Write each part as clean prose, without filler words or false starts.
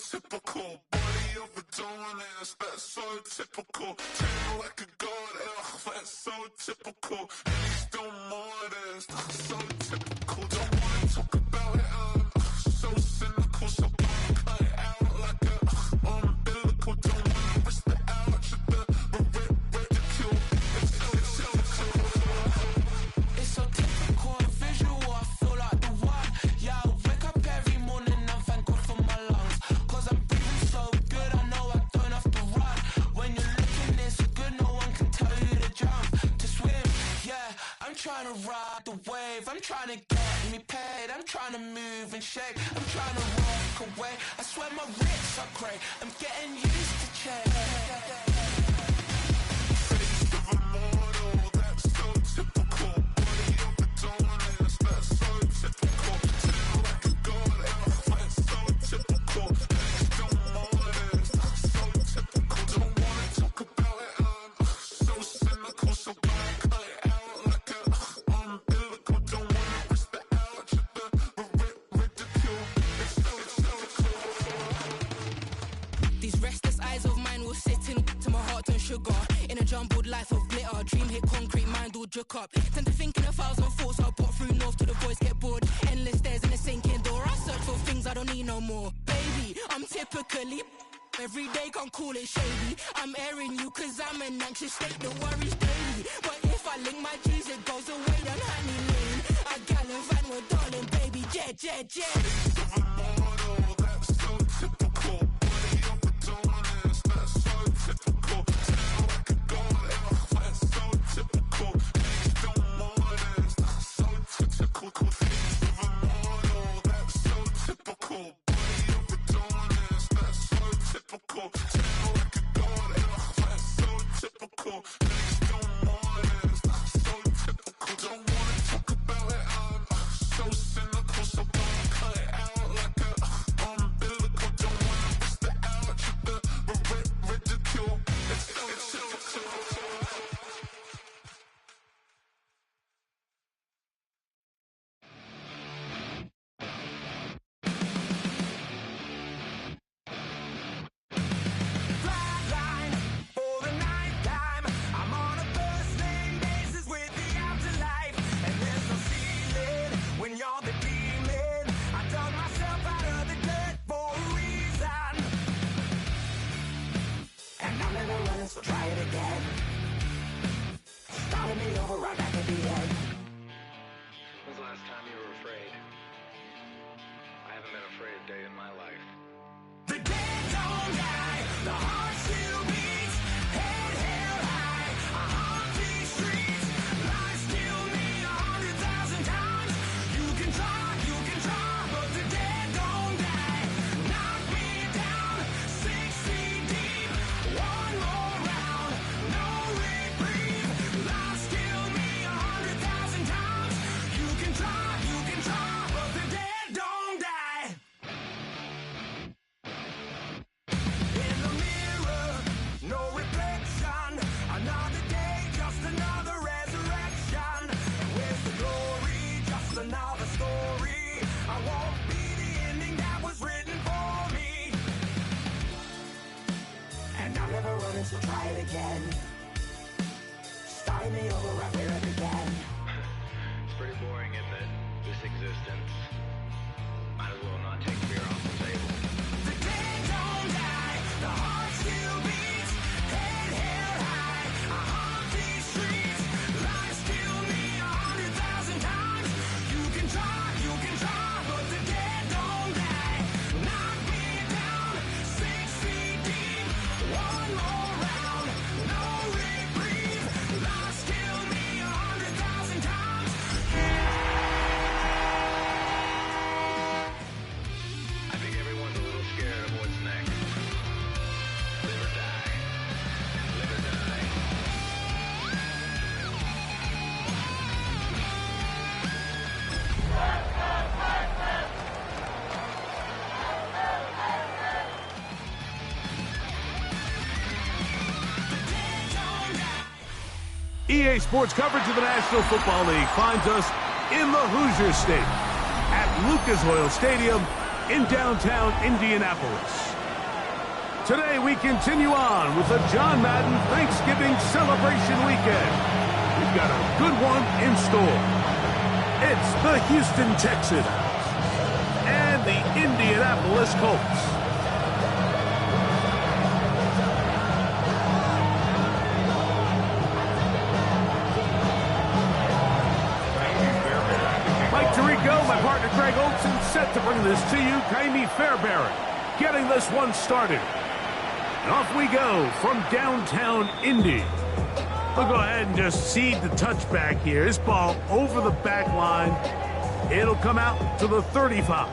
typical. Body of a donut, that's so typical. Tail like a god, that's so typical. And he's still modest, so typical. Don't wanna talk about it, so cynical. So don't cut it out like a umbilical. Don't wanna risk the ouch of the ridicule. It's so typical, the visual, I feel like the one. Yeah, I wake up every morning and thank God for my lungs. Cause I'm breathing so good, I know I don't have to run. When you're looking this good, no one can tell you to jump, to swim. Yeah, I'm trying to ride the wave, I'm trying to get me paid, I'm trying to move and shake, I'm trying to walk away. I swear my wrists are great, I'm getting used to change. Face of a mortal, that's so typical. Body of a donut, that's so typical. Tail like a god, that's so typical. Legs still modest, so typical. Don't wanna talk about it, so cynical. So don't cut it out like a umbilical. Don't wanna risk the ouch of the ridicule. It's so These restless eyes of mine will sit in to my heart and sugar. In a jumbled life of glitter, dream hit concrete, mind all jook up. Tend to think in 1,000 thoughts, I'll put through north till the voice get bored. Endless stairs in a sinking door, I search for things I don't need no more. Baby, I'm typically every day, can't call it shady. I'm airing you cause I'm an anxious state, the worries daily. But if I link my G's, it goes away down honey lane. I gallivant with darling, baby, jet. face of a mortal, that's so typical. Body of a donut, that's so typical. Tail like a god, that's so typical. Legs still modest, so typical. Face of a mortal, that's so typical. Body of a donut, that's so typical. Tail like a god, that's so typical. Legs still modest, so typical. Don't wanna talk about it, so cynical. So don't cut it out like a umbilical. Don't wanna risk the ouch of the ridicule. It's so typical. Flatline for the ninth time. I'm on a first name basis with the afterlife, and there's no ceiling when you're the demon. I dug myself out of the dirt for a reason, and I'm never running, so try it again. Starting me over right back at the end. When's the last time you were afraid? I haven't been afraid a day in my life. The dead don't die, the heart still beats, head held high, I haunt these streets, lies kill me 100,000 times. You can try, but the dead don't die. Knock me down 6 feet deep, one more round, no reprieve. Lies kill me 100,000 times. You can try, but the dead don't die. In the mirror, no reflection. Another day, just another resurrection. And where's the glory? Just another story. I won't be the ending that was written for me. And I'm never running, so try it again. Starting me over right where it began. It's pretty boring, isn't it? This existence. Might as well not take fear off the table. The dead don't die, the heart still beats, head held high, I haunt these streets, lies kill me 100,000 times. You can try, but the dead don't die. Knock me down 6 feet deep, one more round, no reprieve. Lies kill me 100,000 times. I think everyone's a little scared of what's next. Live or die. Live or die. EA Sports coverage of the National Football League finds us in the Hoosier State at Lucas Oil Stadium in downtown Indianapolis. Today we continue on with the John Madden Thanksgiving celebration weekend. We've got a good one in store. It's the Houston Texans and the Indianapolis Colts. Mike Tirico, my partner Greg Olson, set to bring this to you. Kaimi Fairbairn getting this one started. And off we go from downtown Indy. We'll go ahead and just seed the touchback here. This ball over the back line. It'll come out to the 35.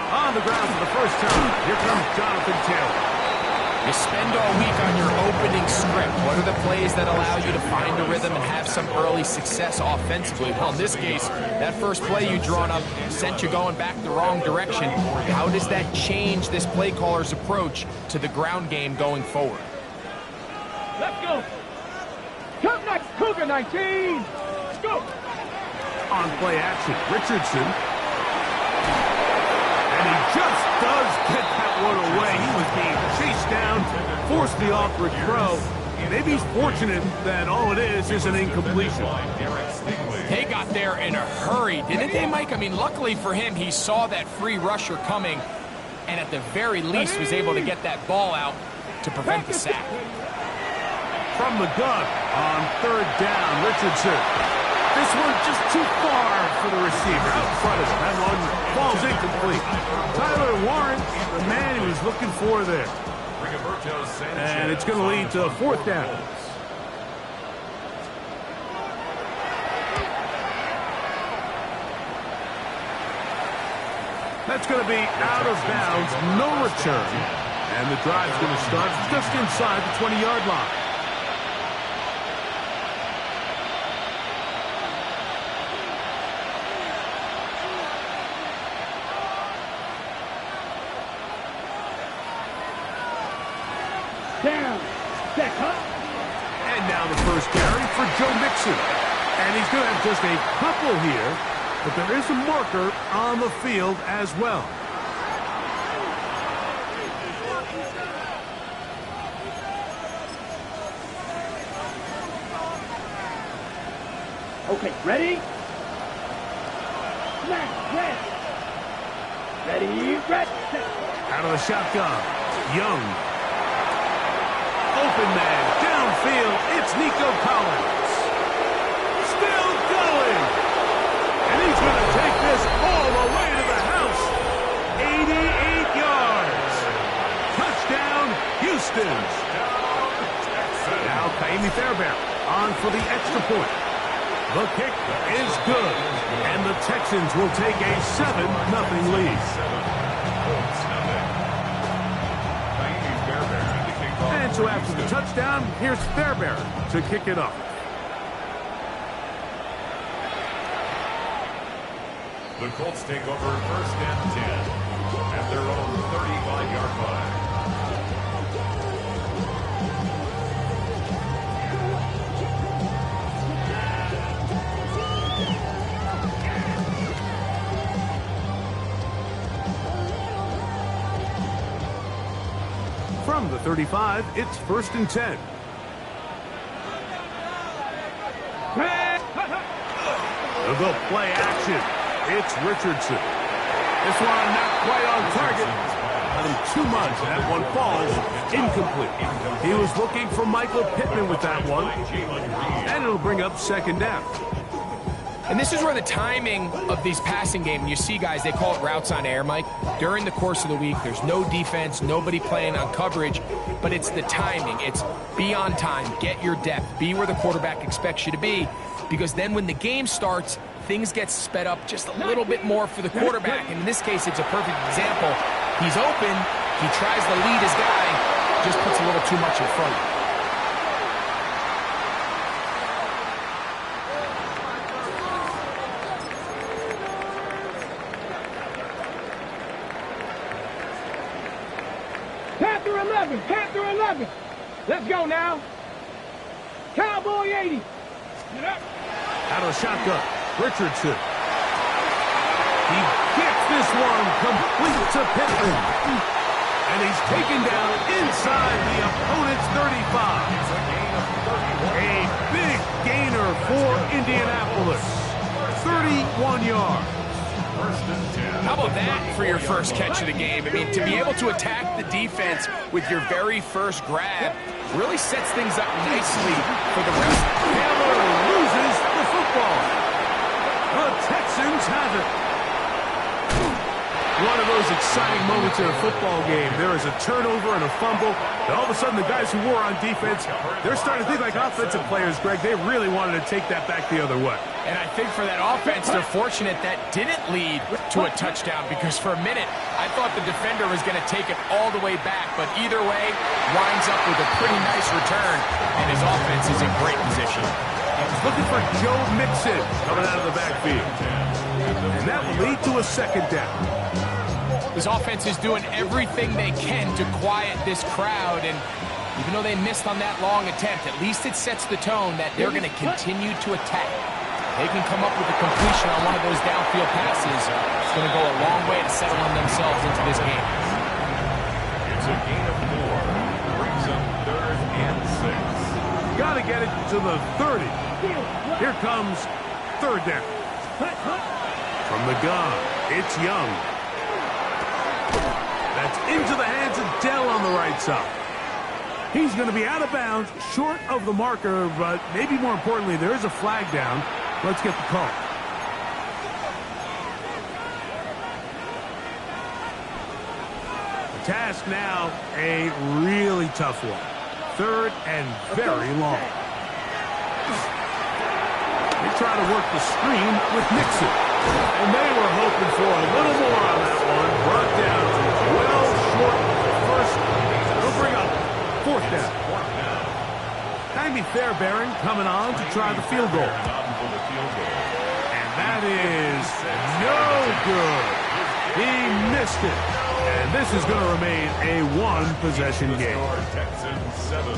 On the ground for the first time. Here comes Jonathan Taylor. You spend all week on your opening script. What are the plays that allow you to find a rhythm and have some early success offensively? Well, in this case, that first play you drawn up sent you going back the wrong direction. How does that change this play caller's approach to the ground game going forward? Let's go. Come next, Cougar 19. Go. On play action, Richardson. And he just does get that one away. He was being chased down, forced the awkward throw. Maybe he's fortunate that all it is an incompletion. They got there in a hurry, didn't they, Mike? I mean, luckily for him, he saw that free rusher coming and at the very least was able to get that ball out to prevent the sack. From the gun on third down, Richardson. This one just too far for the receiver. Out in front of him. That one falls incomplete. Tyler Warren, the man he was looking for there. And it's going to lead to a fourth down. That's going to be out of bounds. No return. And the drive's going to start just inside the 20-yard line. Down. Set up. And now the first carry for Joe Mixon. And he's going to have just a couple here, but there is a marker on the field as well. Okay, ready? Snap, red. Ready, red. Out of the shotgun, Young. Open man, downfield, it's Nico Collins. Still going. And he's going to take this all the way to the house. 88 yards. Touchdown, Houston. Now Kaimi Fairbairn on for the extra point. The kick is good. And the Texans will take a 7-0 lead. And so after the touchdown, here's Fairbairn to kick it off. The Colts take over first and 10 at their own 35-yard line. From the 35, it's first and 10. They'll go play action. It's Richardson. This one not quite on target. Not him too much. That one falls incomplete. He was looking for Michael Pittman with that one. And it'll bring up second down. And this is where the timing of these passing game, you see guys, they call it routes on air, Mike. During the course of the week, there's no defense, nobody playing on coverage, but it's the timing. It's be on time, get your depth, be where the quarterback expects you to be, because then when the game starts, things get sped up just a little bit more for the quarterback. And in this case, it's a perfect example. He's open, he tries to lead his guy, just puts a little too much in front of him. 11. Panther 11. Let's go now. Cowboy 80. Get up. Out of the shotgun, Richardson. He gets this one complete to Pittman. And he's taken down inside the opponent's 35. A big gainer for Indianapolis. 31 yards. How about that for your first catch of the game? I mean, to be able to attack the defense with your very first grab really sets things up nicely for the rest. Taylor loses the football. The Texans have it. One of those exciting moments in a football game. There is a turnover and a fumble. And all of a sudden, the guys who were on defense, they're starting to think like offensive players, Greg. They really wanted to take that back the other way. And I think for that offense, they're fortunate that didn't lead to a touchdown, because for a minute, I thought the defender was going to take it all the way back. But either way, winds up with a pretty nice return, and his offense is in great position. Looking for Joe Mixon coming out of the backfield. And that will lead to a second down. This offense is doing everything they can to quiet this crowd, and even though they missed on that long attempt, at least it sets the tone that they're going to continue to attack. They can come up with a completion on one of those downfield passes. It's going to go a long way to settling themselves into this game. It's a gain of 4. Brings up 3rd and 6. Got to get it to the 30. Here comes 3rd down. From the gun, it's Young. That's into the hands of Dell on the right side. He's going to be out of bounds, short of the marker, but maybe more importantly, there is a flag down. Let's get the call. The task now, a really tough one. 3rd and very long. They try to work the screen with Mixon. And they were hoping for a little more on that one. Brought down well short of the first. They'll bring up 4th down. Jaime Fairbairn coming on to try the field goal. And that is no good. He missed it. And this is going to remain a one-possession game.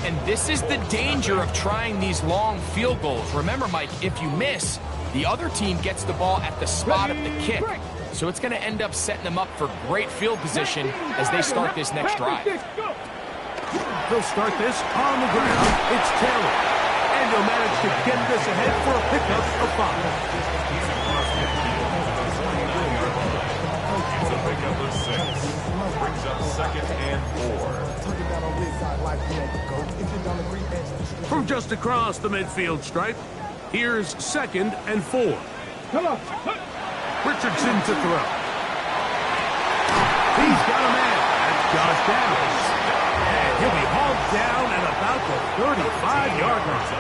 And this is the danger of trying these long field goals. Remember, Mike, if you miss, the other team gets the ball at the spot of the kick. So it's going to end up setting them up for great field position as they start this next drive. They'll start this on the ground. It's Taylor. And they'll manage to get this ahead for a pickup of 5. It's a pickup of 6. Brings up 2nd and 4. From just across the midfield stripe, here's 2nd and 4. Come on. Richardson to throw. He's got a man. That's Josh Downs. And he'll be hauled down at about the 35-yard line.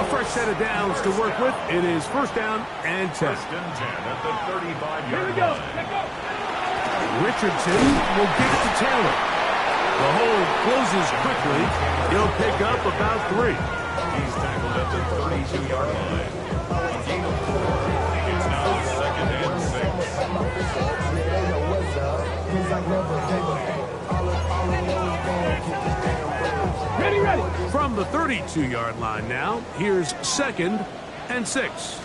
A fresh set of downs to work with. It is 1st down and 10. 1st and 10 at the 35-yard Here we go. line. Let's go. Richardson will give it to Taylor. The hole closes quickly. He'll pick up about 3. He's tackled at the 32-yard line. Gain of 4. It's now 2nd and 6. Ready. From the 32-yard line now, here's 2nd and 6.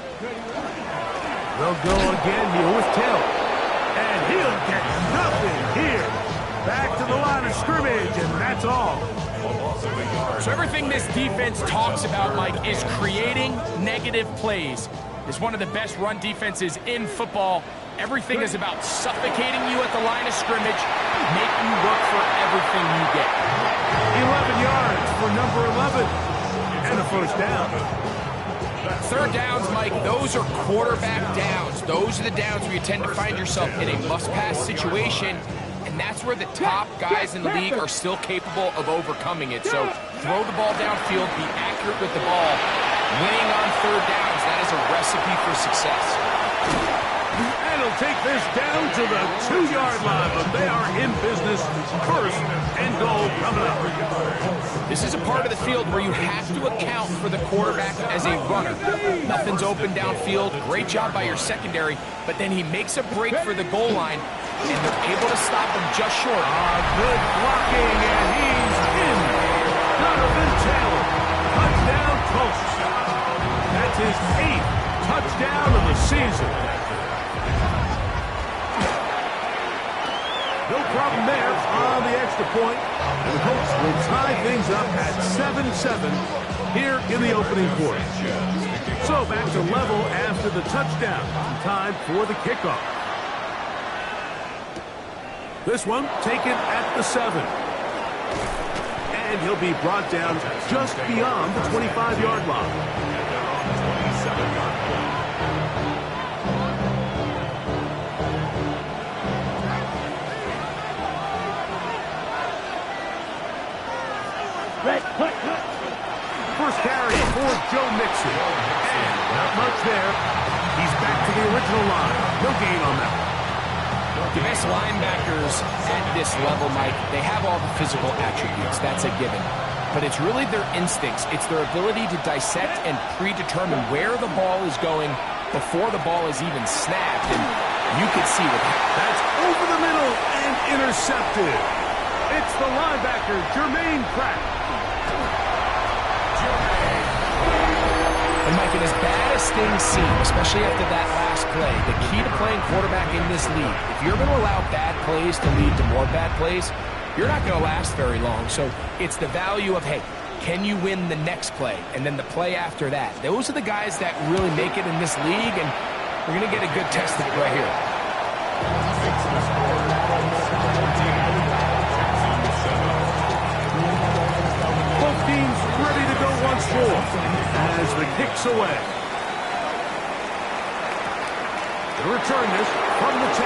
They'll go again here with Taylor. And he'll get nothing here. Back to the line of scrimmage, and that's all. So everything this defense talks about, Mike, is creating negative plays. It's one of the best run defenses in football. Everything is about suffocating you at the line of scrimmage, make you work for everything you get. 11 yards for number 11, and a 1st down. 3rd downs, Mike, those are quarterback downs. Those are the downs where you tend to find yourself in a must-pass situation, and that's where the top guys in the league are still capable of overcoming it. So throw the ball downfield, be accurate with the ball. Winning on 3rd downs, that is a recipe for success. And he'll take this down to the 2-yard line, but they are in business. First and goal coming up. This is a part of the field where you have to account for the quarterback as a runner. Nothing's open downfield. Great job by your secondary, but then he makes a break for the goal line, and they're able to stop him just short. Good blocking, and he's in. Donovan Taylor, touchdown Colts. That's his 8th touchdown of the season. No problem there on the extra point. And the Colts will tie things up at 7-7 here in the opening quarter. So back to level after the touchdown. Time for the kickoff. This one taken at the 7. And he'll be brought down just beyond the 25-yard line. 27-yard line. First carry for Joe Mixon. And not much there. He's back to the original line. No gain on that. The best linebackers at this level, Mike, they have all the physical attributes. That's a given. But it's really their instincts. It's their ability to dissect and predetermine where the ball is going before the ball is even snapped. And you can see what that's over the middle and intercepted. It's the linebacker, Jermaine Pratt. And Mike, as bad as things seem, especially after that last play, the key to playing quarterback in this league, if you're going to allow bad plays to lead to more bad plays, you're not going to last very long. So it's the value of, hey, can you win the next play? And then the play after that. Those are the guys that really make it in this league, and we're going to get a good test of it right here. Both teams ready to go once more as the kick's away. To return this from the 10.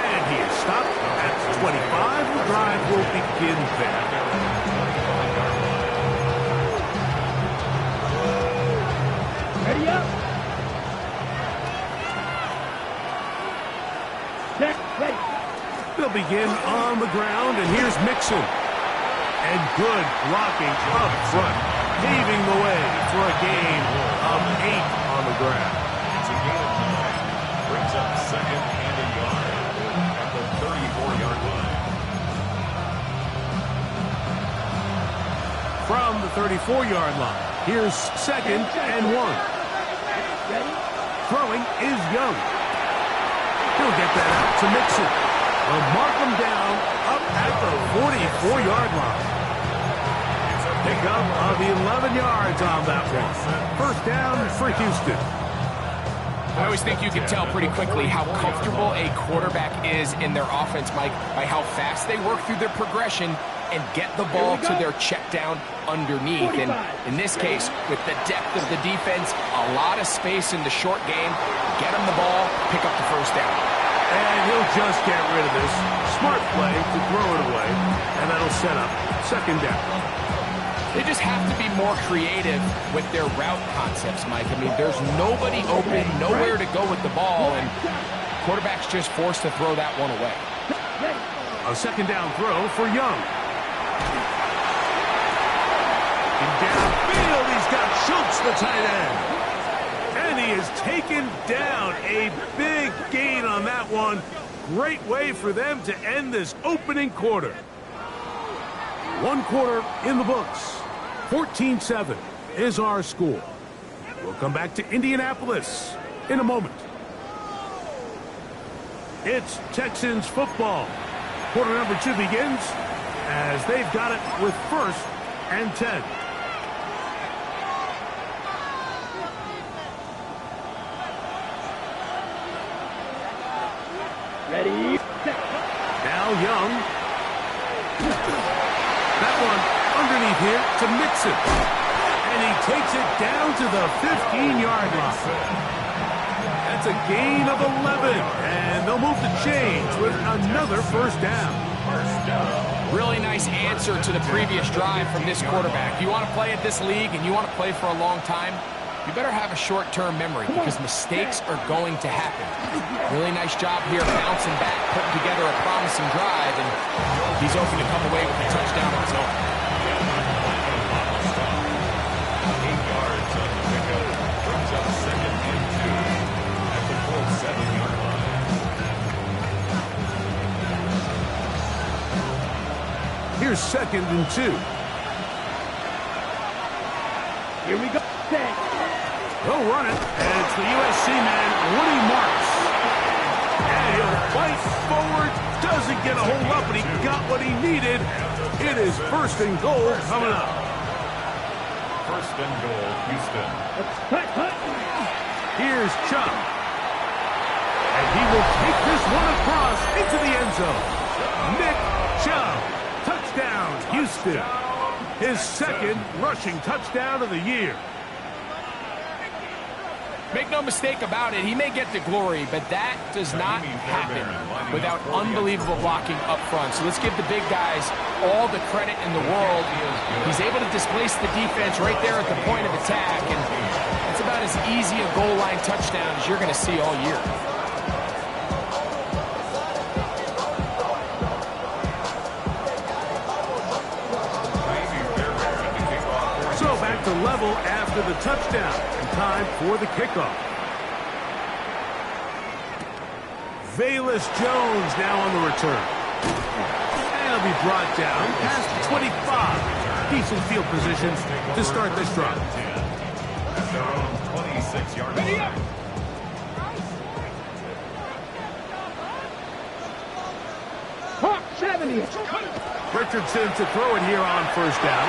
And he is stopped at 25. The drive will begin there. Ready up. Check, ready. They'll begin on the ground, and here's Mixon. And good blocking up front, paving the way for a gain of 8 on the ground. It's a gain of 9. Brings up second and a yard at the 34-yard line. From the 34-yard line, here's second and 1. Throwing is Young. He'll get that out to Mixon. They'll mark him down up at the 44-yard line. Pickup of 11 yards on that one. First down for Houston. I always think you can tell pretty quickly how comfortable a quarterback is in their offense, Mike, by how fast they work through their progression and get the ball to their check down underneath. And in this case, with the depth of the defense, a lot of space in the short game, get him the ball, pick up the first down. And he'll just get rid of this. Smart play to throw it away, and that'll set up second down. They just have to be more creative with their route concepts, Mike. I mean, there's nobody open, nowhere to go with the ball, and quarterback's just forced to throw that one away. A second down throw for Young. In downfield, he's got Schultz, the tight end. And he is taken down. A big gain on that one. Great way for them to end this opening quarter. One quarter in the books. 14-7 is our score. We'll come back to Indianapolis in a moment. It's Texans football. Quarter number 2 begins as they've got it with first and 10. Ready. Now Young. That one underneath here to Mixon. And he takes it down to the 15-yard line. That's a gain of 11. And they'll move the chains with another first down. Really nice answer to the previous drive from this quarterback. You want to play at this league and you want to play for a long time, you better have a short-term memory because mistakes are going to happen. Really nice job here, bouncing back, putting together a promising drive, and he's open to come away with a touchdown of his own. 8 yards on the pickup. Brings up 2nd and 2 at the full 7-yard line. Here's 2nd and 2. Here we go. Set. They'll run it, and it's the USC man, Woody Marks. And he'll fight forward, doesn't get a hold up, but he got what he needed. It is 1st and goal coming up. 1st and goal, Houston. Hut, hut. Here's Chubb. And he will take this one across into the end zone. Nick Chubb. Touchdown, Houston. His 2nd rushing touchdown of the year. Make no mistake about it, he may get the glory, but that does not happen without unbelievable blocking up front. So let's give the big guys all the credit in the world. He's able to displace the defense right there at the point of attack, and it's about as easy a goal line touchdown as you're going to see all year. So back to level after the touchdown, and time for the kickoff. Velus Jones now on the return. And he'll be brought down past the 25. Decent field position to start this drive. At their own 26-yard line. Hawk 70. Richardson to throw it here on 1st down.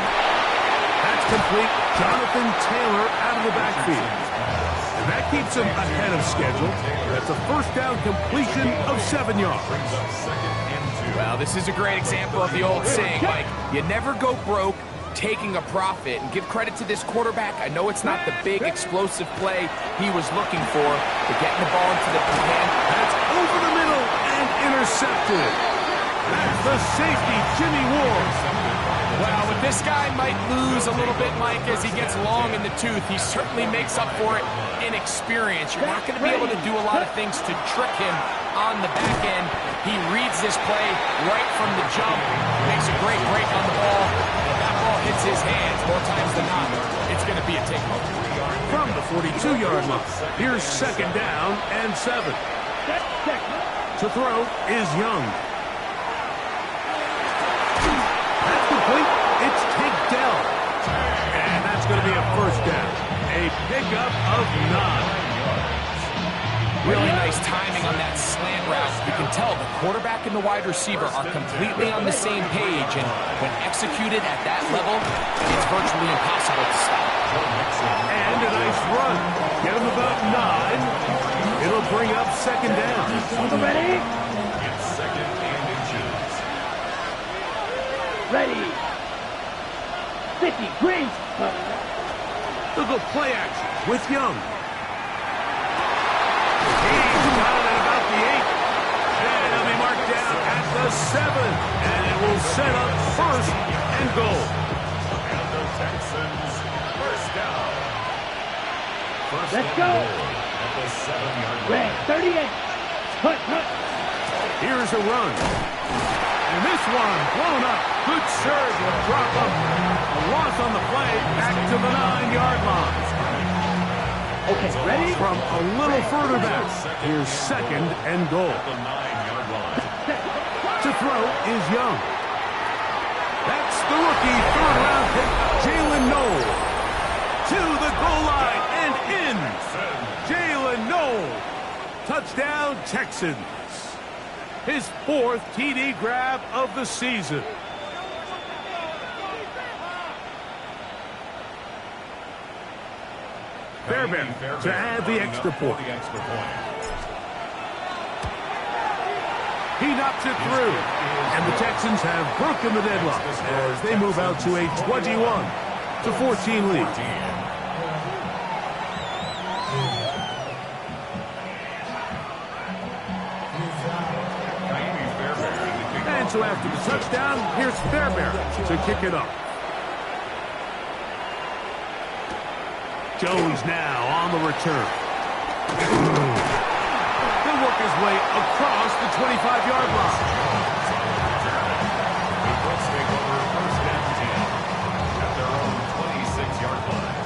That's complete. Jonathan Taylor out of the backfield. And that keeps him ahead of schedule. That's a 1st down completion of 7 yards. Well, this is a great example of the old saying, Mike, you never go broke taking a profit. And give credit to this quarterback. I know it's not the big explosive play he was looking for, but getting the ball into the hand. That's over the middle and intercepted. That's the safety, Jimmy Ward. Well, but this guy might lose a little bit, Mike, as he gets long in the tooth. He certainly makes up for it in experience. You're not going to be able to do a lot of things to trick him on the back end. He reads this play right from the jump, makes a great break on the ball. If that ball hits his hands more times than not, it's going to be a takeover. From the 42-yard line, here's 2nd down and 7. To throw is Young. That's complete. It's Tank Dell. And that's going to be a 1st down. A pickup of 9. Really nice timing on that slant route. You can tell the quarterback and the wide receiver are completely on the same page, and when executed at that level, it's virtually impossible to stop. And a nice run. Get him about 9. It'll bring up 2nd down. Ready? It's 2nd and inches. Ready. 50. Green. They'll go play action with Young. He's got it at about the 8. And he'll be marked down at the 7. And it will set up 1st and goal. And the Texans, 1st down. Let's go. At the 7-yard Red. line. 38. Hut, hut. Here's a run. And this one blown up. Good serve will drop him. A loss on the play back to the 9-yard line. Okay, ready? From a little further back, here's 2nd and goal. At the 9-yard line. To throw is Young. That's the rookie 3rd-round pick, Jalen Noel. To the goal line and in. Jalen Noel. Touchdown, Texans. His 4th TD grab of the season. Fairbairn to add the extra point. He knocks it through. And the Texans have broken the deadlock as they move out to a 21-14 lead. And so after the touchdown, here's Fairbairn to kick it off. Jones now on the return. They'll work work his way across the 25-yard line. The Colts take over first and 10 at their own 26-yard line.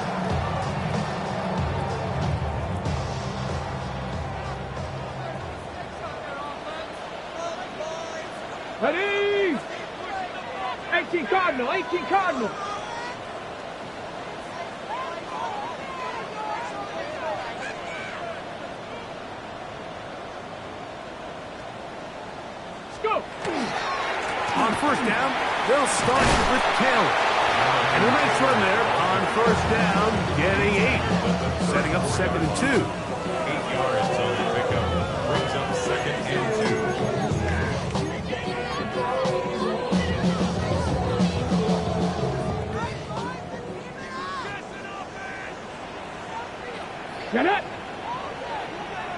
Ready? 18 Cardinal, 18 Cardinal. Let's go. On first down, they'll start with Taylor. And a nice run there on first down, getting 8. Setting up 2nd and 2. 8 yards on the pickup. Brings up 2nd and 2. Get it.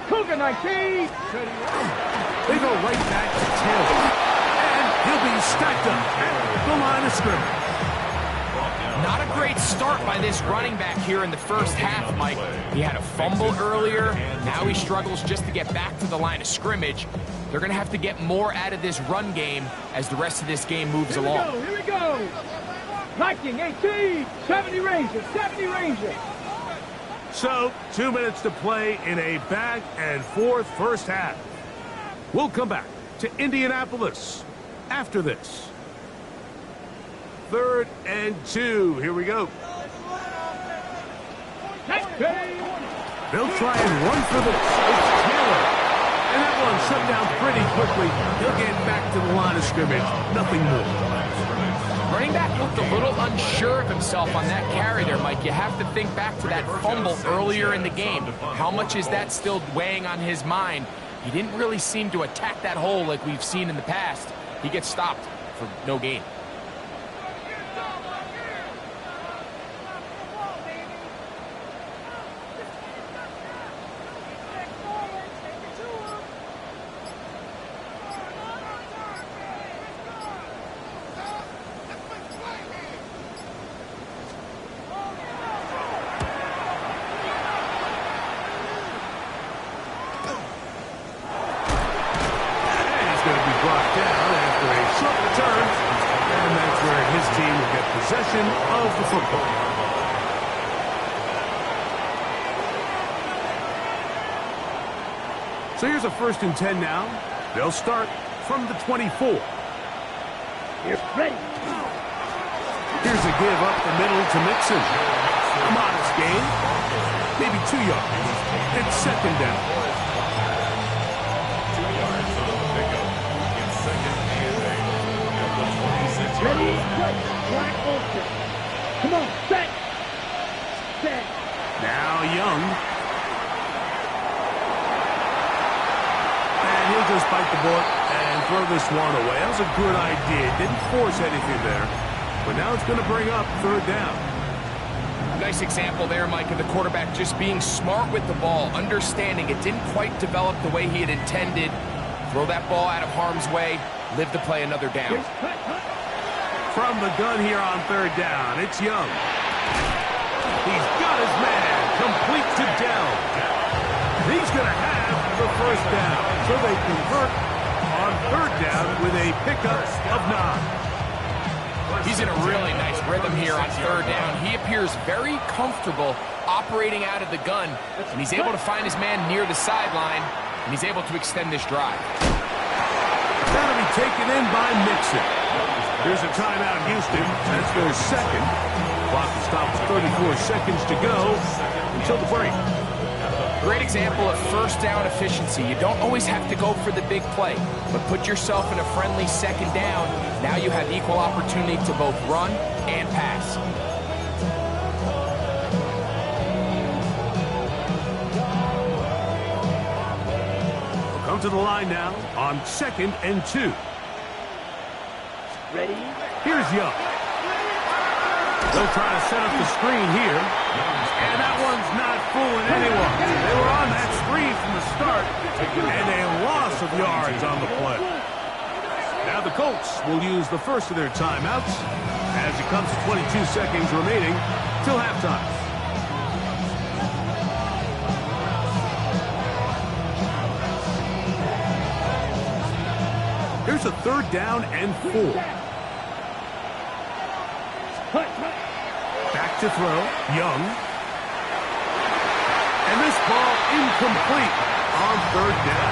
Cougar 19. They go right back to Taylor. And he'll be stacked up at the line of scrimmage. Not a great start by this running back here in the first half, Mike. He had a fumble earlier. Now he struggles just to get back to the line of scrimmage. They're going to have to get more out of this run game as the rest of this game moves along. Here we go. Viking 18. 70 Rangers, 70 Rangers. So, 2 minutes to play in a back-and-forth first half. We'll come back to Indianapolis after this. 3rd and 2. Here we go. They'll try and run for this. It's Taylor. And that one shut down pretty quickly. He'll get back to the line of scrimmage. Nothing more. Running back looked a little unsure of himself on that carry there, Mike. You have to think back to that fumble earlier in the game. How much is that still weighing on his mind? He didn't really seem to attack that hole like we've seen in the past. He gets stopped for no gain. Possession of the football. So here's a 1st and 10 now. They'll start from the 24. You're ready. Here's a give up the middle to Mixon. A modest gain, maybe 2 yards. It's 2nd down. 2 yards on the pickup. It's 2nd and 8 at the 26-yard Ready, line. quick. Black Ulster. Come on, set. Set. Now Young. And he'll just bite the bullet and throw this one away. That was a good idea. Didn't force anything there. But now it's going to bring up 3rd down. Nice example there, Mike, of the quarterback just being smart with the ball, understanding it didn't quite develop the way he had intended. Throw that ball out of harm's way, live to play another down. From the gun here on 3rd down, it's Young. He's got his man, complete to Dell. He's going to have the 1st down, so they convert on 3rd down with a pickup of 9. He's in a really nice rhythm here on 3rd down. He appears very comfortable operating out of the gun, and he's able to find his man near the sideline, and he's able to extend this drive. That'll be taken in by Mixon. Here's a timeout, Houston. That's their 2nd. Clock stops 34 seconds to go until the break. Great example of 1st down efficiency. You don't always have to go for the big play, but put yourself in a friendly 2nd down. Now you have equal opportunity to both run and pass. We'll come to the line now on 2nd and 2. Ready? Here's Young. They'll try to set up the screen here. And that one's not fooling anyone. They were on that screen from the start. And a loss of yards on the play. Now the Colts will use the first of their timeouts as it comes to 22 seconds remaining till halftime. Here's a 3rd down and 4. Back to throw. Young. And this ball incomplete on 3rd down.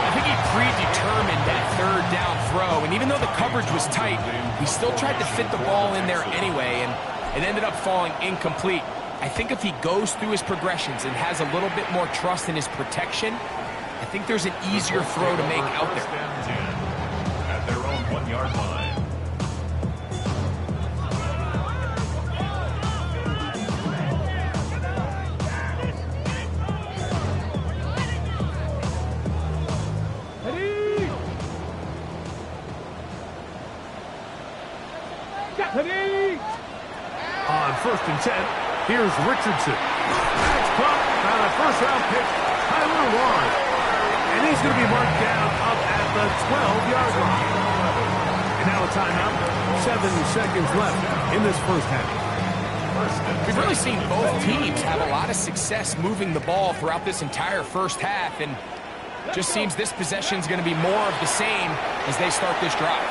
I think he predetermined that 3rd down throw, and even though the coverage was tight, he still tried to fit the ball in there anyway, and it ended up falling incomplete. I think if he goes through his progressions and has a little bit more trust in his protection, I think there's an easier throw to make out there. At their own 1-yard line. On 1st and 10, here's Richardson. That's caught by the first-round pick, Tyler Warren. And he's going to be marked down up at the 12-yard line. And now a timeout. 7 seconds left in this first half. We've really seen both teams have a lot of success moving the ball throughout this entire first half, and just seems this possession is going to be more of the same as they start this drive.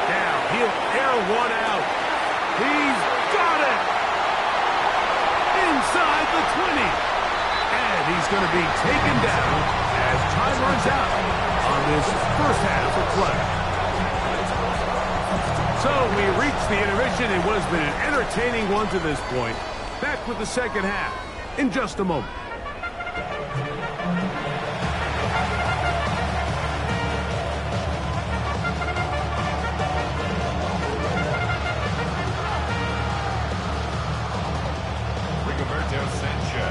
Now he'll air one out. He's got it! Inside the 20. And he's going to be taken down as time runs out on this first half of play. So we reached the intermission in what has been an entertaining one to this point. Back with the second half in just a moment.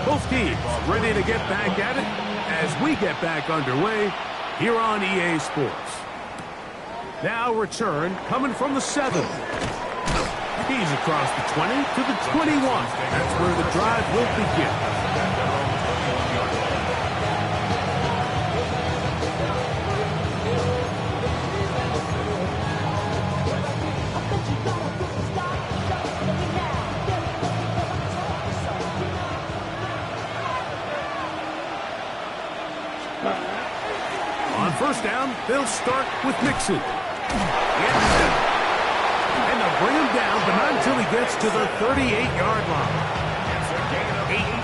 Both teams ready to get back at it as we get back underway here on EA Sports. Now return coming from the 7. He's across the 20 to the 21. That's where the drive will begin. On first down, they'll start with Mixon. And they'll bring him down, but not until he gets to the 38-yard line.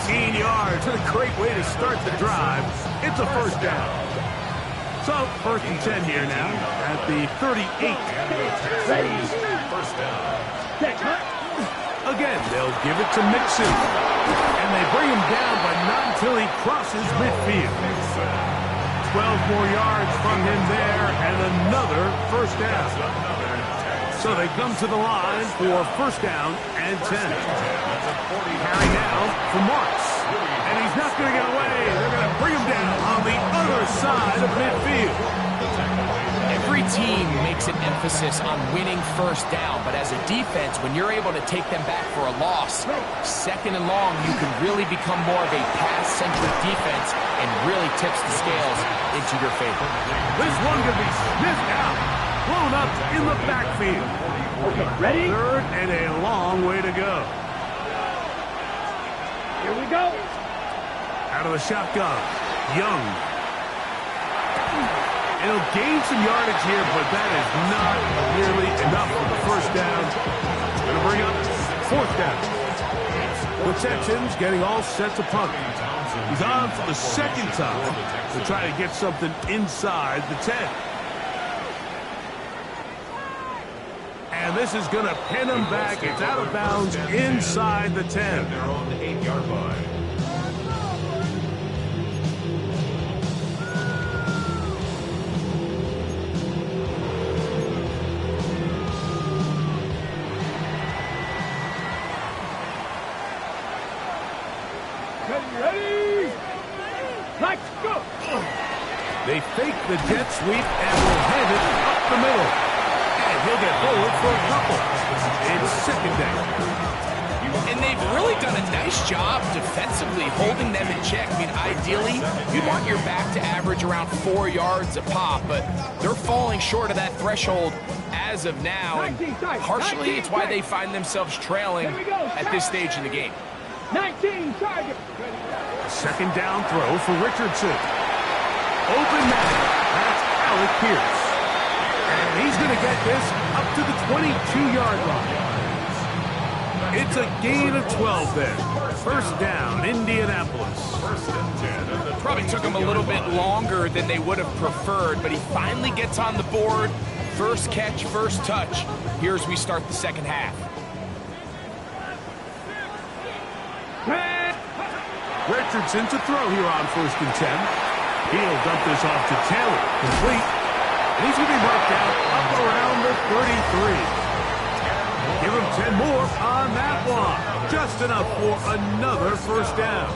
18 yards. What a great way to start the drive. It's a first down. So, 1st and 10 here now at the 38. Ready. First down. Again, they'll give it to Mixon. And they bring him down, but not until he crosses midfield. 12 more yards from him there, and another first down. So they come to the line for first down and 10. Carry now for Marks. And he's not going to get away. They're going to bring him down on the other side of midfield. Every team makes an emphasis on winning first down, but as a defense, when you're able to take them back for a loss, 2nd and long, you can really become more of a pass-centric defense and really tips the scales into your favor. This one could be sniffed out, blown up in the backfield. Okay, ready? 3rd and a long way to go. Here we go. Out of the shotgun, Young. It'll gain some yardage here, but that is not nearly enough for the first down. Going to bring up 4th down. The Texans getting all set to punt. He's on for the 2nd time to try to get something inside the 10. And this is going to pin him back. It's out of bounds inside the 10. Their own 8-yard line. Ready? Let's go. They fake the jet sweep and will hand it up the middle. And he'll get forward for a couple. It's 2nd down. And they've really done a nice job defensively holding them in check. I mean, ideally, you'd want your back to average around 4 yards a pop, but they're falling short of that threshold as of now. And partially, it's why they find themselves trailing at this stage in the game. 19 target. 2nd down throw for Richardson. Open man. That's Alec Pierce. And he's going to get this up to the 22-yard line. It's a gain of 12 there. First down, Indianapolis. First and 10 at the Probably took him a little bit longer than they would have preferred, but he finally gets on the board. First catch, first touch. Here as we start the second half. Richardson to throw here on first and 10. He'll dump this off to Taylor. Complete. And he's going to be marked out up around the 33. Give him 10 more on that one. Just enough for another first down.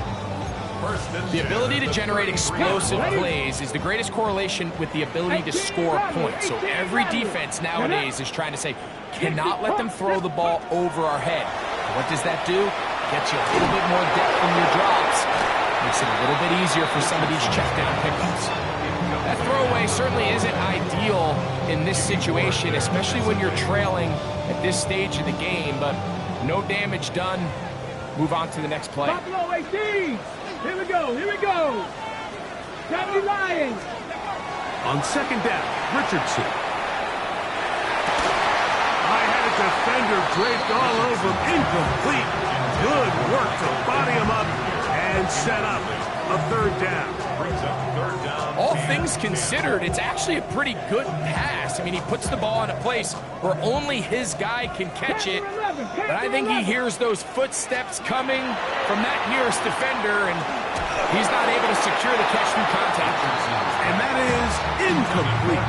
The ability to generate explosive plays is the greatest correlation with the ability to score points. So every defense nowadays is trying to say, cannot let them throw the ball over our head. What does that do? Gets you a little bit more depth from your drops. Makes it a little bit easier for some of these check down pickups. That throwaway certainly isn't ideal in this situation, especially when you're trailing at this stage of the game, but no damage done. Move on to the next play. Buffalo 18. Here we go. Here we go. County Lions. On second down, Richardson. I had a defender draped all over him. Incomplete. Good work to body him up and set up a third down. All things considered, it's actually a pretty good pass. I mean, he puts the ball in a place where only his guy can catch it. But I think he hears those footsteps coming from that nearest defender, and he's not able to secure the catch through contact. And that is incomplete.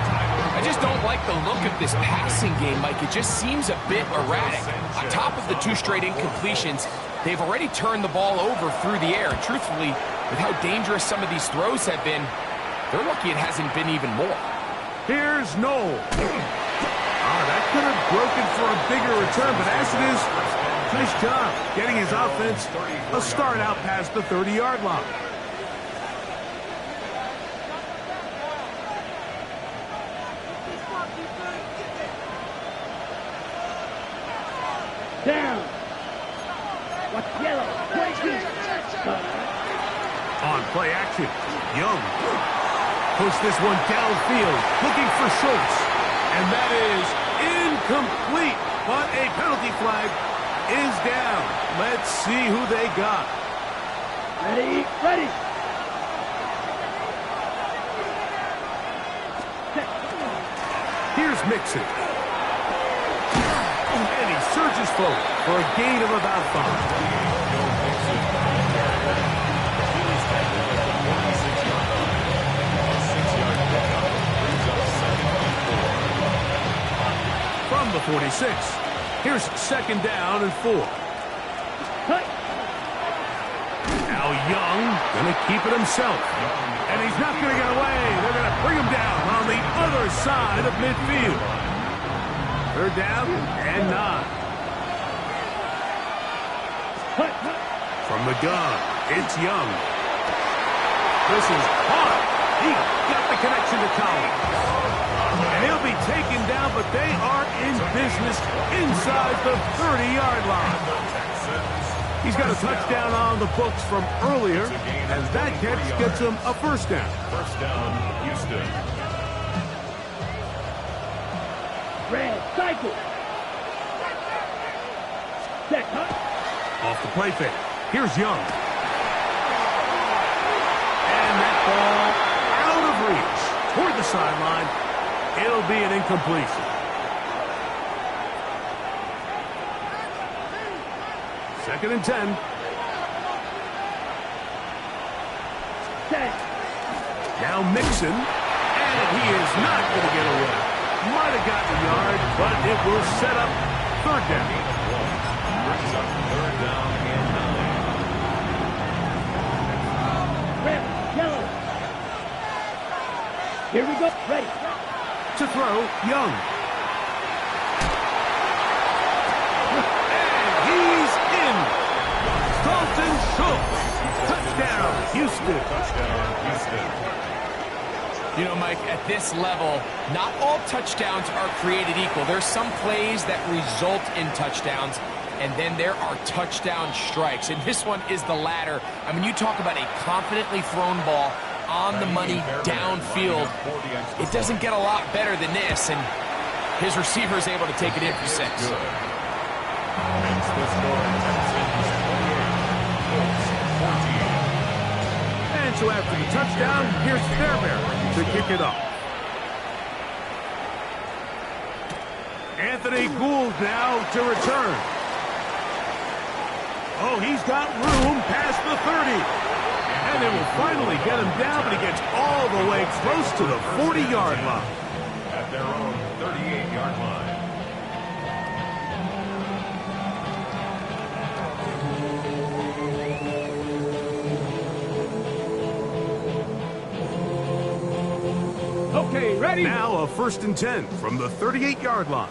I just don't like the look of this passing game, Mike. It just seems a bit erratic. On top of the two straight incompletions, they've already turned the ball over through the air. And truthfully, with how dangerous some of these throws have been, they're lucky it hasn't been even more. Here's Noel. That could have broken for a bigger return, but as it is, nice job getting his offense a start out past the 30-yard line. Down. What's yellow? 22. On play action, Young. Push this one downfield, looking for Schultz. And that is incomplete, but a penalty flag is down. Let's see who they got. Ready? Ready. Here's Mixon. And he surges forward for a gain of about 5. From the 46, here's second down and 4. Now Young going to keep it himself. And he's not going to get away. They're going to bring him down on the other side of midfield. Third down and 9. From the gun, it's Young. This is hard. He got the connection to Collins. And he'll be taken down, but they are in business inside the 30-yard line. He's got a touchdown on the books from earlier, and that catch gets him a first down. First down, Houston. Red cycle. Set. Off the play fake. Here's Young. And that ball out of reach toward the sideline. It'll be an incompletion. Second and 10. Now Mixon. And he is not going to get away. Might have gotten a yard, but it will set up third down. Brings up third down and 9. Red, yellow. Here we go. Ready. To throw, Young. And he's in. Dalton Schultz. Touchdown, Houston. Touchdown, Houston. You know, Mike, at this level, not all touchdowns are created equal. There's some plays that result in touchdowns, and then there are touchdown strikes. And this one is the latter. I mean, you talk about a confidently thrown ball on the money downfield. It doesn't get a lot better than this, and His receiver is able to take it in for 6. Good. Hence the score, Texans 28, Colts 14. And so after the touchdown, here's Fairbairn to kick it off. Anthony Gould now to return. Oh, he's got room past the 30. And they will finally get him down, but he gets all the way close to the 40-yard line. At their own 38-yard line. Okay, ready? Now a 1st and 10 from the 38-yard line.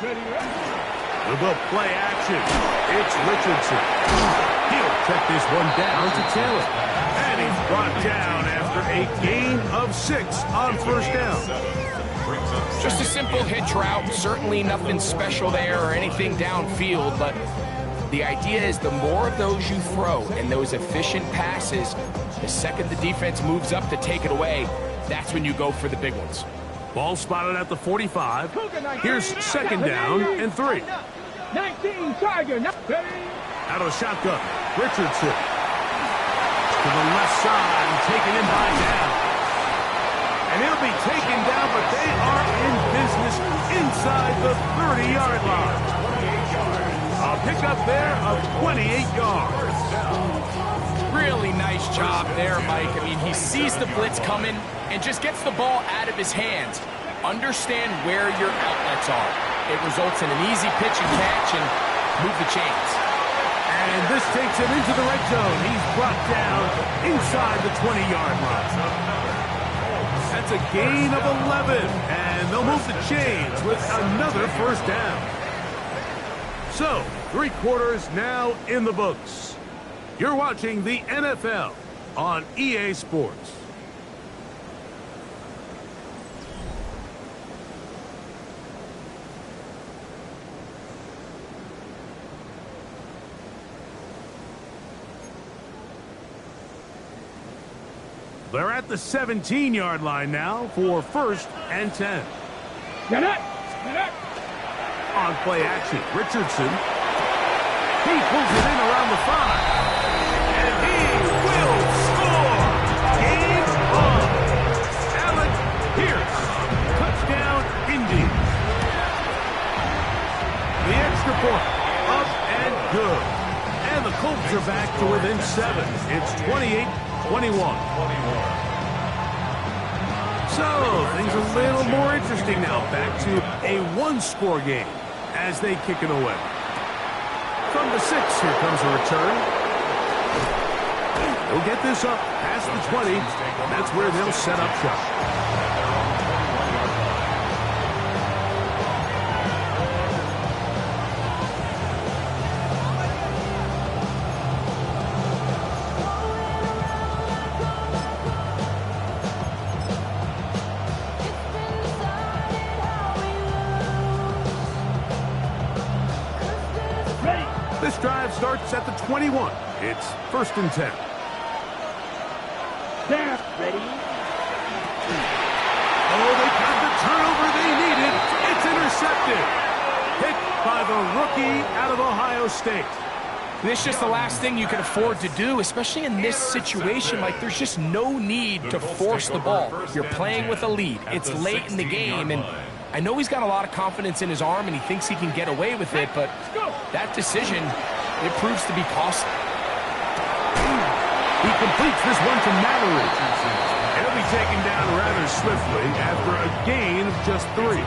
Ready, ready. With the play action, it's Richardson. He'll check this one down to Taylor. And he's brought down after a gain of 6 on 1st down. Just a simple hitch route. Certainly nothing special there or anything downfield, but the idea is the more of those you throw and those efficient passes, the second the defense moves up to take it away, that's when you go for the big ones. Ball spotted at the 45. Here's 2nd down and 3. 19, Tiger. Out of the shotgun, Richardson. To the left side, taken in by down. And he'll be taken down, but they are in business inside the 30-yard line. A pickup there of 28 yards. Really nice job there, Mike. I mean, he sees the blitz coming and just gets the ball out of his hands. Understand where your outlets are. It results in an easy pitch and catch and move the chains. And this takes him into the red zone. He's brought down inside the 20-yard line. That's a gain of 11, and they'll move the chains with another 1st down. So, 3 quarters now in the books. You're watching the NFL on EA Sports. They're at the 17-yard line now for 1st and 10. Get it! Get it! On play action, Richardson. He pulls it in around the 5. And he will score! Game on! Alec Pierce. Touchdown, Indy. The extra point. Up and good. And the Colts are back to within 7. It's 28-21. So, things a little more interesting now. Back to a 1-score game as they kick it away. From the 6, here comes a return. They'll get this up past the 20. That's where they'll set up shop. This drive starts at the 21. It's 1st and 10. There. Ready? Oh, they got the turnover they needed. It's intercepted. Picked by the rookie out of Ohio State. This is just the last thing you can afford to do, especially in this situation. Like, there's just no need to force the ball. You're playing with a lead. It's late in the game, and I know he's got a lot of confidence in his arm, and he thinks he can get away with it, but that decision, it proves to be costly. He completes this one to Mallory. He'll be taken down rather swiftly after a gain of just 3.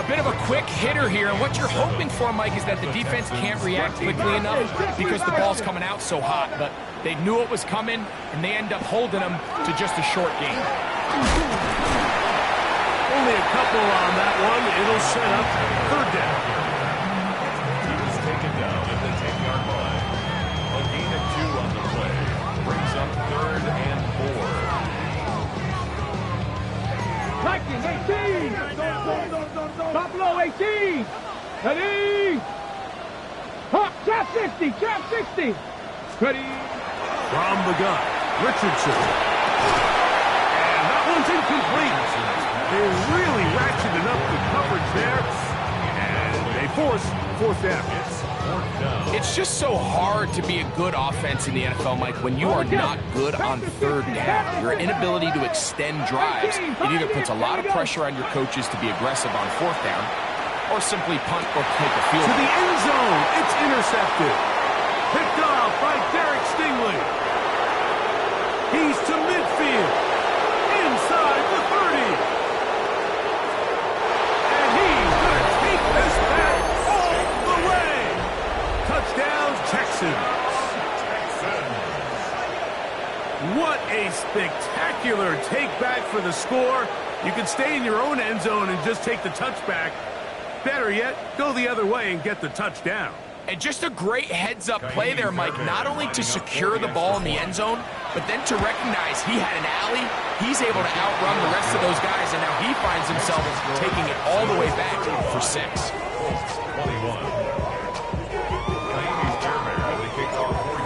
A bit of a quick hitter here, and what you're hoping for, Mike, is that the defense can't react quickly enough because the ball's coming out so hot, but they knew it was coming, and they end up holding them to just a short gain. Only a couple on that one. It'll set up 3rd down. He was taken down at the 10-yard line. A gain of 2 on the play. Brings up 3rd and 4. Vikings 18. Buffalo 18. Ready? Hop, trap 60, trap 60. Ready? From the gun, Richardson. And that one's incomplete. They really ratcheted up the coverage there, and they force fourth down. It's just so hard to be a good offense in the NFL, Mike, when you are not good on third down. Your inability to extend drives, it either puts a lot of pressure on your coaches to be aggressive on fourth down, or simply punt or take a field To goal. the end zone, it's intercepted. Picked off by Derek Stingley. He's to midfield, inside the 30. And he's going to take this back all the way. Touchdown, Texans. What a spectacular take back for the score. You can stay in your own end zone and just take the touchback. Better yet, go the other way and get the touchdown. And just a great heads-up play there, Mike, not only to secure the ball in the end zone, but then to recognize he had an alley. He's able to outrun the rest of those guys, and now he finds himself taking it all the way back for 6. 21.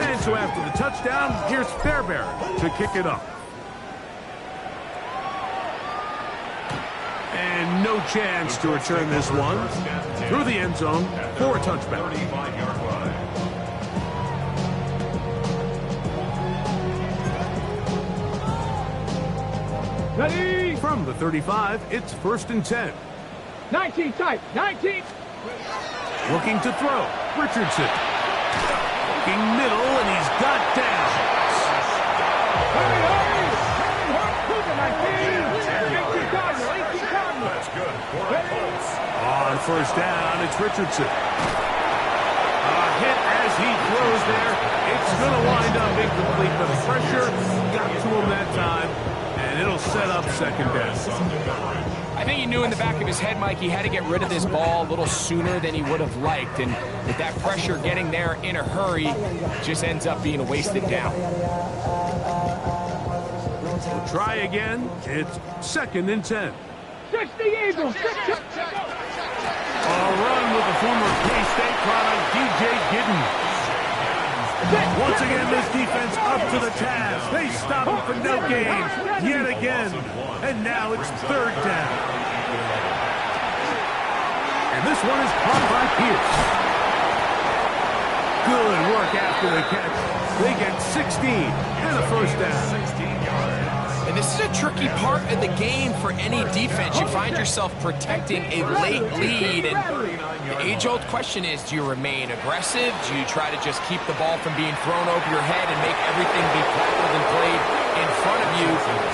And so after the touchdown, here's Fairbairn to kick it up. And no chance to return this one. Through the end zone for a touchback. 35-yard line. Ready? From the 35, it's 1st and 10. 19 type. 19. Looking to throw. Richardson. Looking middle, and he's got down. Hurry, hurry. Cougar 19. 18 Cardinal. 18 Cardinal. That's good for the Colts. On 1st down, it's Richardson. A hit as he throws there. It's going to wind up incomplete, but the pressure got to him that time, and it'll set up 2nd down. I think he knew in the back of his head, Mike, he had to get rid of this ball a little sooner than he would have liked. And with that pressure getting there in a hurry, just ends up being a wasted down. We'll try again. It's 2nd and 10. 60 Eagles. 60. A run with the former K-State product, DJ Giddens. Once again, this defense up to the task. They stop him for no gain yet again. And now it's 3rd down. And this one is caught by Pierce. Good work after the catch. They get 16 and a 1st down. And this is a tricky part of the game for any defense. You find yourself protecting a late lead, and the age-old question is, do you remain aggressive? Do you try to just keep the ball from being thrown over your head and make everything be tackled and played in front of you?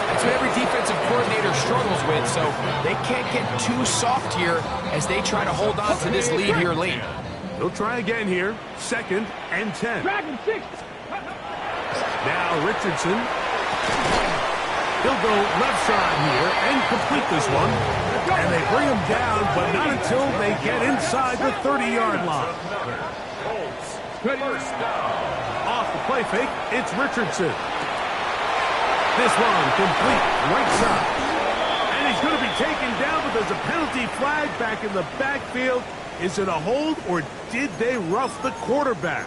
That's what every defensive coordinator struggles with, so they can't get too soft here as they try to hold on to this lead here late. They'll try again here. 2nd and 10. Dragon 6. Now Richardson. He'll go left side here and complete this one. And they bring him down, but not until they get inside the 30-yard line. Colts, 1st down. Off the play fake, it's Richardson. This one complete, right side. And he's going to be taken down, but there's a penalty flag back in the backfield. Is it a hold, or did they rough the quarterback?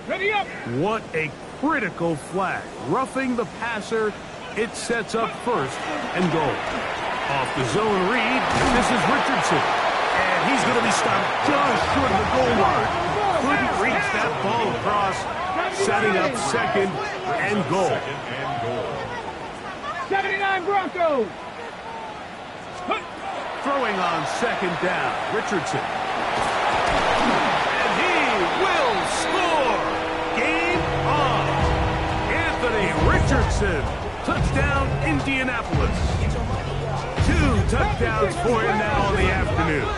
Ready up. What a critical flag. Roughing the passer, it sets up 1st and goal. Off the zone read, this is Richardson. And he's going to be stopped just short of the goal line. Couldn't reach that ball across, setting up 2nd and goal. 79 Broncos. Throwing on 2nd down, Richardson. And he will score. Game on. Anthony Richardson. Touchdown, Indianapolis. 2 touchdowns for him now in the afternoon.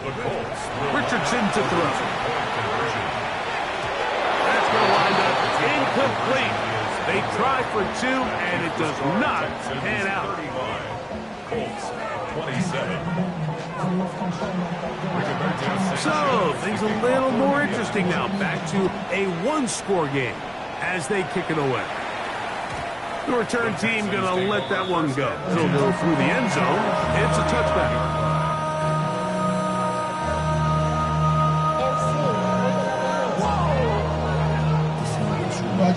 The Colts. Richardson to throw. That's going to wind up incomplete. They try for 2, and it does not pan out. 35. Colts, 27. So, things a little more interesting now. Back to a 1-score game as they kick it away. The return team going to let that one go. It'll go through the end zone. It's a touchback.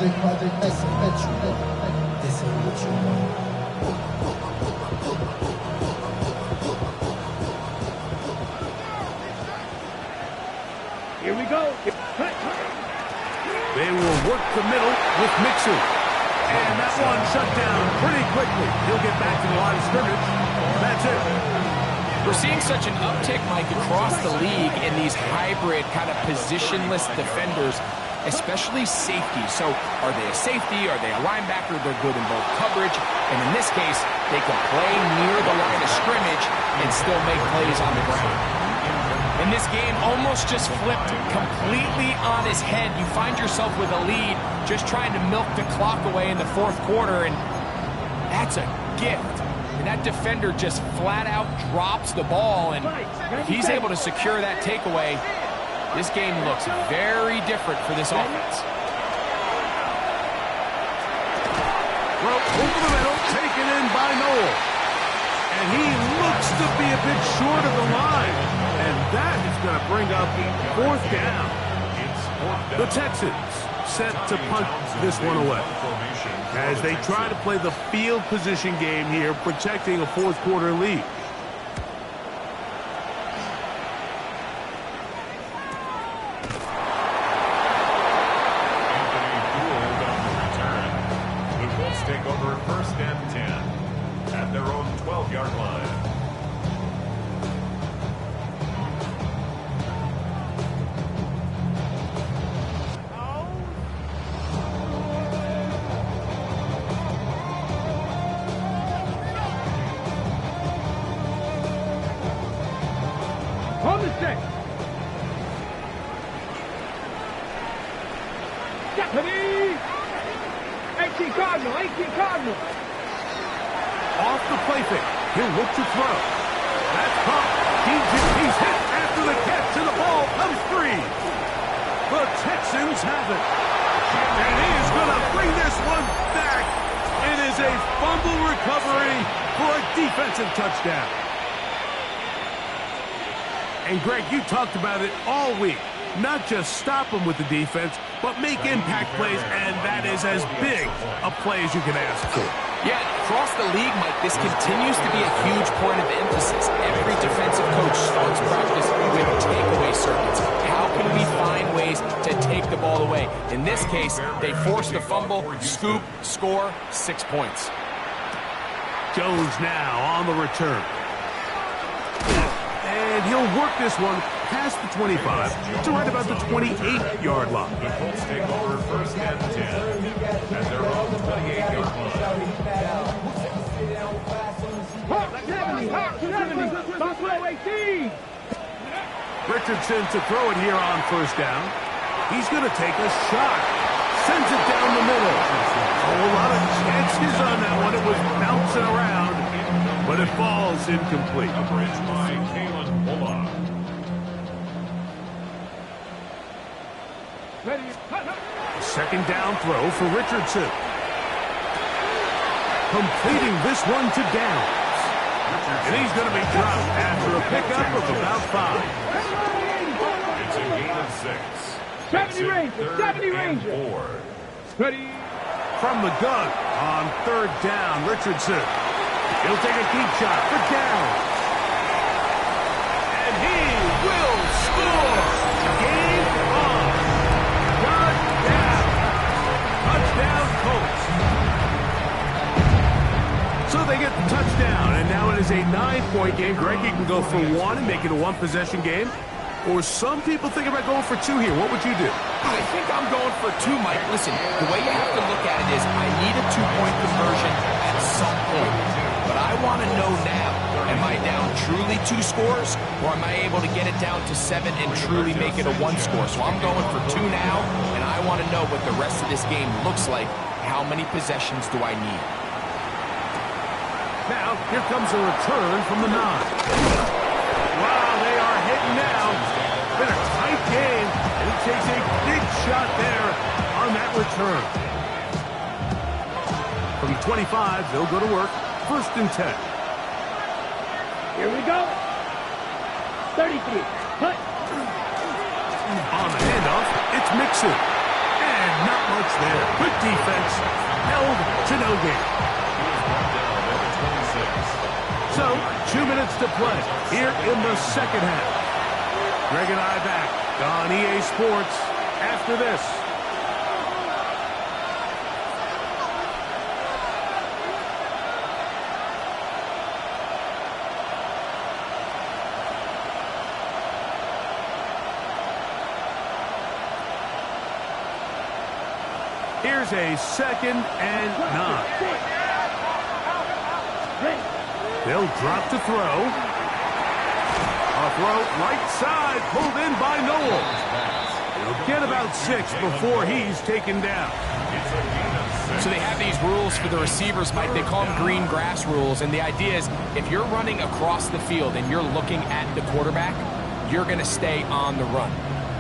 Here we go. They will work the middle with Mixon. And that one shut down pretty quickly. He'll get back to the line of scrimmage. That's it. We're seeing such an uptick, Mike, across the league in these hybrid kind of positionless defenders, especially safety. So are they a safety? Are they a linebacker? They're good in both coverage. And in this case, they can play near the line of scrimmage and still make plays on the ground. And this game almost just flipped completely on his head. You find yourself with a lead, just trying to milk the clock away in the fourth quarter, and that's a gift. And that defender just flat out drops the ball, and if he's able to secure that takeaway, this game looks very different for this offense. Well, over the middle, taken in by Noel. And he looks to be a bit short of the line. And that is going to bring up fourth down. The Texans set to punt this one away as they try to play the field position game here, protecting a fourth quarter lead. The Colts take over first and 10 at their own 12-yard line. Hold the set. Deputy! 18 Cardinal, 18 Cardinal. Off the play fake. He'll look to throw. That's caught. He's hit after the catch, and the ball comes free. The Texans have it. And he is going to bring this one back. It is a fumble recovery for a defensive touchdown. And Greg, you talked about it all week. Not just stop them with the defense, but make impact plays, and that is as big a play as you can ask for. Yeah, across the league, Mike, this continues to be a huge point of emphasis. Every defensive coach starts practice with takeaway circuits. How can we find ways to take the ball away? In this case, they forced the fumble, scoop, score, 6 points. Jones now on the return. And he'll work this one past the 25 to right about the 28-yard line. The Colts take over first and 10 at their own 28-yard line. Hawk 70, Hawk 70. Buffalo 18. Richardson to throw it here on first down. He's going to take a shot. Sends it down the middle. A whole lot of chances on that one. It was bouncing around, but it falls incomplete. Coverage by Kalen Bullock. Ready. Second down throw for Richardson. Completing this one to Downs. And he's going to be dropped after a pickup of about 5. It's a gain of 6. 70 Ranger, 70 Ranger. 4. Ready. From the gun on third down, Richardson. He'll take a deep shot for Downs. And he will score. Game on. Touchdown. Touchdown, Colts. So they get the touchdown, and now it is a 9-point game. Greg, you can go for 1 and make it a 1-possession game. Or some people think about going for 2 here. What would you do? I think I'm going for 2, Mike. Listen, the way you have to look at it is I need a 2-point conversion at some point. But I want to know now, am I down truly 2 scores, or am I able to get it down to 7 and truly make it a 1 score? So I'm going for 2 now, and I want to know what the rest of this game looks like. How many possessions do I need? Now, here comes a return from the 9. Wow, they are hitting now. Been a tight game, and he takes a big shot there on that return. From 25, they'll go to work. First and 10. Here we go. 33. Hunt. On the handoff, it's Mixon. And not starts there. Good defense. Held to no gain. So, 2 minutes to play here in the second half. Greg and I back on EA Sports after this. Here's a 2nd and 9. They'll drop to throw. A throw right side, pulled in by Noel. He'll get about 6 before he's taken down. So they have these rules for the receivers, Mike. They call them green grass rules. And the idea is if you're running across the field and you're looking at the quarterback, you're going to stay on the run.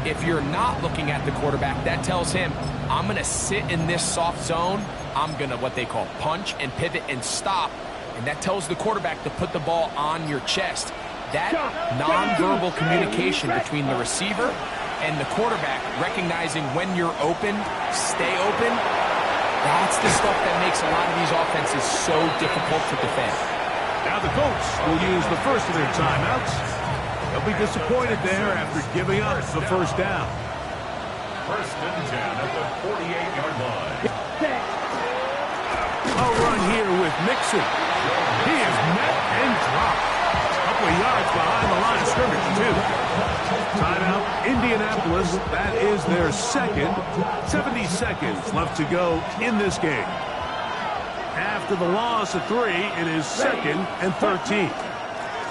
If you're not looking at the quarterback, that tells him, I'm going to sit in this soft zone. I'm going to what they call punch and pivot and stop. And that tells the quarterback to put the ball on your chest. That nonverbal communication between the receiver and the quarterback, recognizing when you're open, stay open, that's the stuff that makes a lot of these offenses so difficult to defend. Now the Colts will use the first of their timeouts. They'll be disappointed there after giving up the first down. 1st and 10 at the 48-yard line. A run here with Mixon. He is met and dropped. A couple of yards behind the line of scrimmage, too. Timeout, Indianapolis. That is their second. 70 seconds left to go in this game. After the loss of 3, it is 2nd and 13.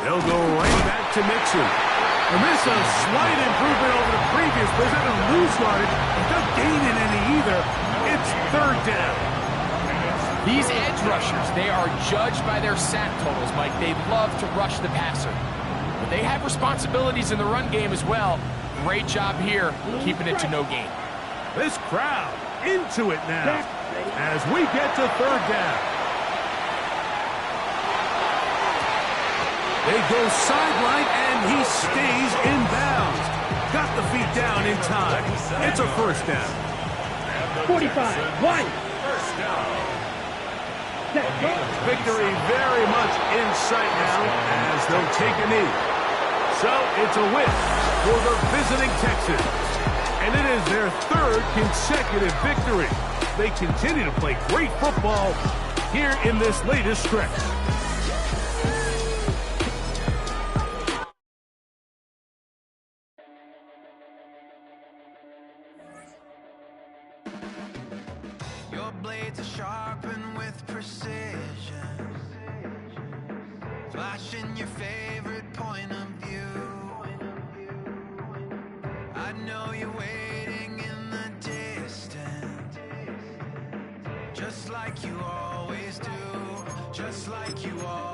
They'll go right back to Mixon. And this is a slight improvement over the previous. But they're going to lose yardage. They're not gaining any either. It's 3rd down. These edge rushers, they are judged by their sack totals, Mike. They love to rush the passer. But they have responsibilities in the run game as well. Great job here, keeping it to no gain. This crowd into it now as we get to 3rd down. They go sideline, and he stays in bounds. Got the feet down in time. It's a 1st down. 45, 1. 1st down. Victory very much in sight now as they'll take a knee. So it's a win for the visiting Texans. And it is their 3rd consecutive victory. They continue to play great football here in this latest stretch. Your blades are sharpened with precision, flashing your favorite point of view. I know you're waiting in the distance, just like you always do, just like you always do.